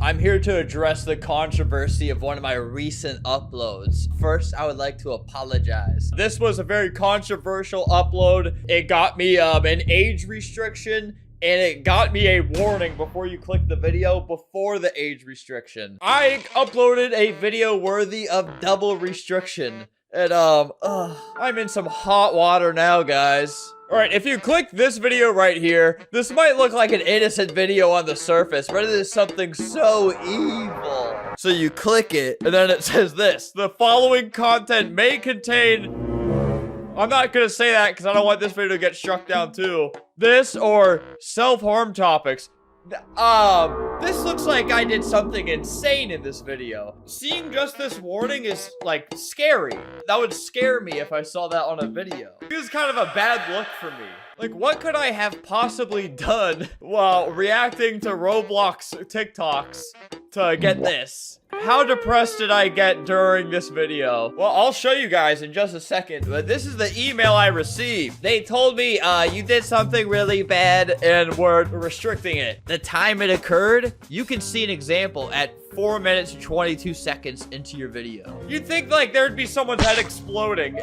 I'm here to address the controversy of one of my recent uploads. First, I would like to apologize. This was a very controversial upload. It got me an age restriction, and it got me a warning before you click the video before the age restriction. I uploaded a video worthy of double restriction. And, I'm in some hot water now, guys. Alright, if you click this video right here, this might look like an innocent video on the surface, but it is something so evil. So you click it, and then it says this. The following content may contain... I'm not gonna say that because I don't want this video to get struck down too. This or self-harm topics. This looks like I did something insane in this video. Seeing just this warning is, like, scary. That would scare me if I saw that on a video. This is kind of a bad look for me. Like, what could I have possibly done while reacting to Roblox TikToks to get this? How depressed did I get during this video? Well, I'll show you guys in just a second, but this is the email I received. They told me, you did something really bad and we're restricting it. The time it occurred, you can see an example at 4 minutes and 22 seconds into your video. You'd think like there'd be someone's head exploding,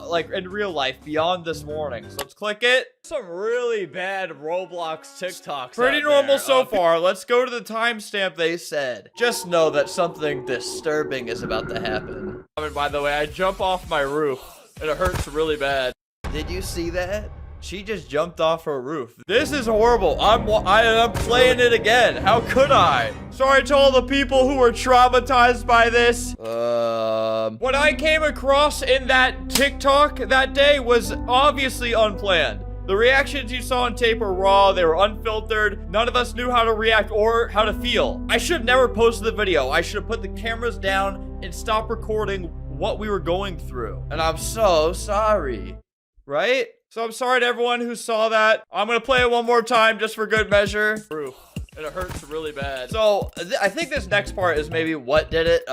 like in real life beyond this warning. So let's click it. Some really bad Roblox TikToks. Pretty normal so far. Let's go to the timestamp they said. Just know that something disturbing is about to happen. And by the way, I jump off my roof and it hurts really bad. Did you see that? She just jumped off her roof. This is horrible. I'm playing it again. How could I? Sorry to all the people who were traumatized by this. What I came across in that TikTok that day was obviously unplanned. The reactions you saw on tape were raw, they were unfiltered, none of us knew how to react or how to feel. I should have never posted the video. I should have put the cameras down and stopped recording what we were going through. And I'm so sorry, right? So I'm sorry to everyone who saw that. I'm gonna play it one more time just for good measure. Proof. And it hurts really bad. So I think this next part is maybe what did it,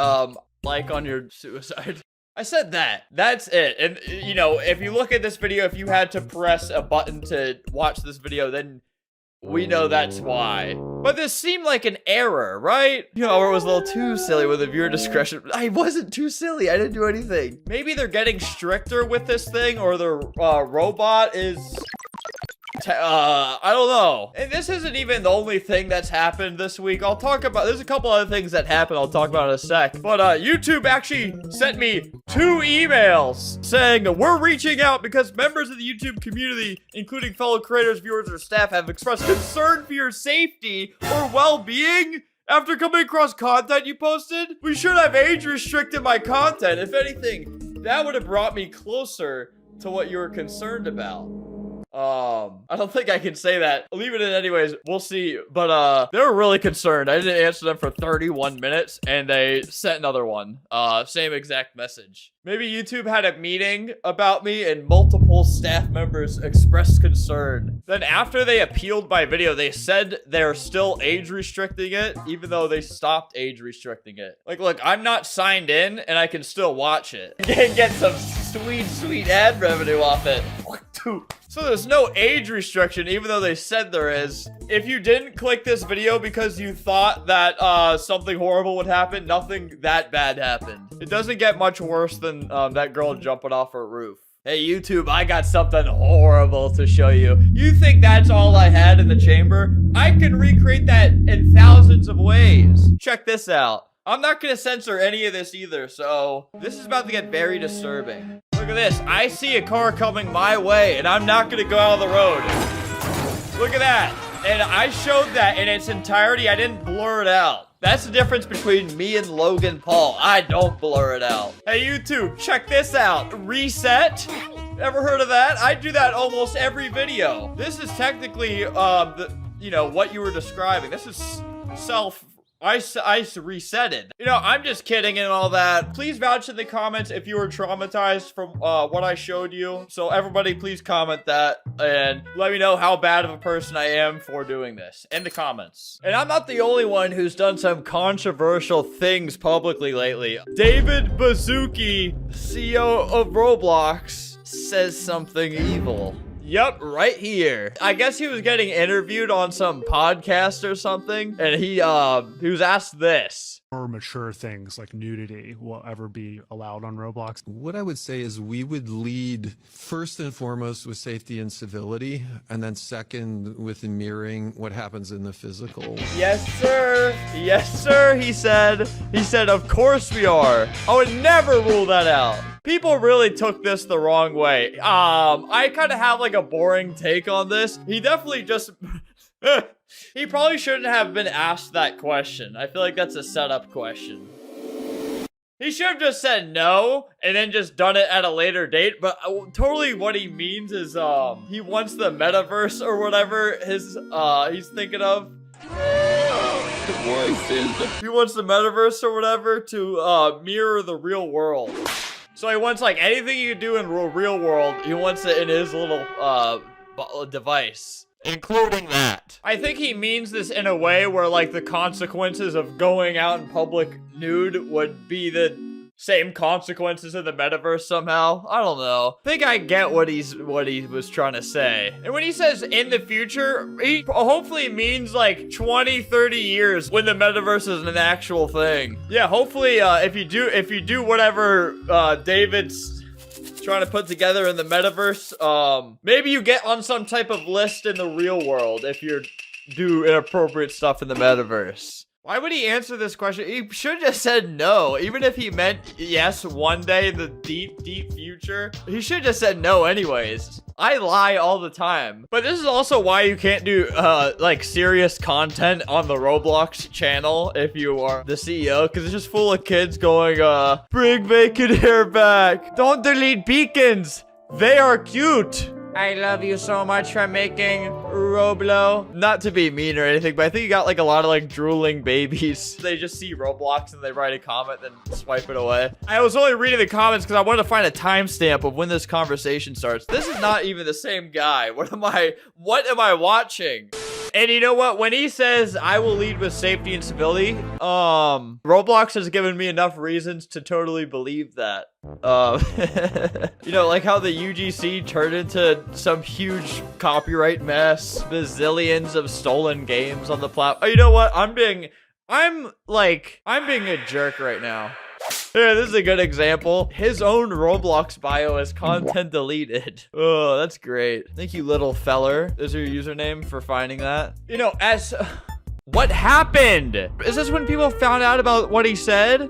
like on your suicide. I said that. That's it. And, you know, if you look at this video, if you had to press a button to watch this video, then we know that's why. But this seemed like an error, right? You know, or it was a little too silly with the viewer discretion. I wasn't too silly. I didn't do anything. Maybe they're getting stricter with this thing, or the robot is... I don't know. And this isn't even the only thing that's happened this week. I'll talk about, there's a couple other things that happened I'll talk about in a sec. But YouTube actually sent me 2 emails saying we're reaching out because members of the YouTube community, including fellow creators, viewers, or staff, have expressed concern for your safety or well-being after coming across content you posted. We should have age restricted my content. If anything, that would have brought me closer to what you were concerned about. I don't think I can say that. I'll leave it in anyways. We'll see. But, they were really concerned. I didn't answer them for 31 minutes, and they sent another one. Same exact message. Maybe YouTube had a meeting about me, and multiple staff members expressed concern. Then after they appealed my video, they said they're still age restricting it, even though they stopped age restricting it. Like, look, I'm not signed in, and I can still watch it. And get some sweet ad revenue off it. So there's no age restriction, even though they said there is. If you didn't click this video because you thought that something horrible would happen, nothing that bad happened. It doesn't get much worse than that girl jumping off her roof. Hey, YouTube, I got something horrible to show you. You think that's all I had in the chamber? I can recreate that in thousands of ways. Check this out. I'm not gonna censor any of this either, so this is about to get very disturbing. Look at this. I see a car coming my way, and I'm not gonna go out of the road. Look at that. And I showed that in its entirety. I didn't blur it out. That's the difference between me and Logan Paul. I don't blur it out. Hey, YouTube, check this out. Reset. Ever heard of that? I do that almost every video. This is technically, you know, what you were describing. This is I reset it. You know, I'm just kidding and all that. Please vouch in the comments if you were traumatized from what I showed you. So everybody please comment that and let me know how bad of a person I am for doing this in the comments. And I'm not the only one who's done some controversial things publicly lately. David Baszucki, CEO of Roblox, says something evil. Yep, right here. I guess he was getting interviewed on some podcast or something, and he was asked this. More mature things like nudity will ever be allowed on Roblox? What I would say is we would lead first and foremost with safety and civility, and then second with mirroring what happens in the physical. Yes, sir. Yes, sir, he said. He said, of course we are. I would never rule that out. People really took this the wrong way. I kind of have like a boring take on this. He definitely just... He probably shouldn't have been asked that question. I feel like that's a setup question. He should have just said no and then just done it at a later date. But totally what he means is he wants the metaverse or whatever he's thinking of. He wants the metaverse or whatever to mirror the real world. So he wants like anything you can do in the real world, he wants it in his little device. Including that. I think he means this in a way where like the consequences of going out in public nude would be the same consequences of the metaverse somehow. I don't know. I think I get what he was trying to say. And when he says in the future, he hopefully means like 20, 30 years when the metaverse is an actual thing. Yeah, hopefully if you do whatever David's trying to put together in the metaverse, maybe you get on some type of list in the real world if you do inappropriate stuff in the metaverse. Why would he answer this question? He should have just said no. Even if he meant yes one day in the deep, deep future, he should have just said no anyways. I lie all the time. But this is also why you can't do, like, serious content on the Roblox channel if you are the CEO, because it's just full of kids going, bring vacant hair back. Don't delete beacons. They are cute. I love you so much for making Roblo. Not to be mean or anything, but I think you got like a lot of like drooling babies. They just see Roblox and they write a comment then swipe it away. I was only reading the comments because I wanted to find a timestamp of when this conversation starts. This is not even the same guy. What am I watching? And you know what? When he says, I will lead with safety and civility, Roblox has given me enough reasons to totally believe that. You know, like how the UGC turned into some huge copyright mess, bazillions of stolen games on the platform. Oh, you know what? I'm being a jerk right now. Here, this is a good example. His own Roblox bio is content deleted. Oh, that's great. Thank you, little feller. Is your username for finding that? You know, what happened? Is this when people found out about what he said?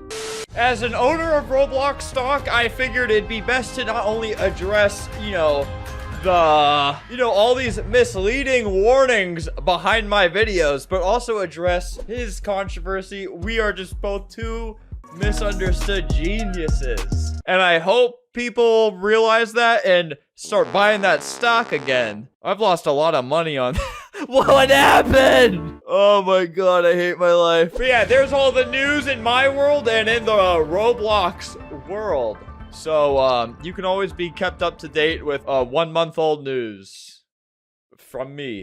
As an owner of Roblox stock, I figured it'd be best to not only address, all these misleading warnings behind my videos, but also address his controversy. We are just both two misunderstood geniuses. And I hope people realize that and start buying that stock again. I've lost a lot of money on what happened? Oh my god, I hate my life. But yeah, there's all the news in my world and in the Roblox world. So you can always be kept up to date with 1 month old news from me.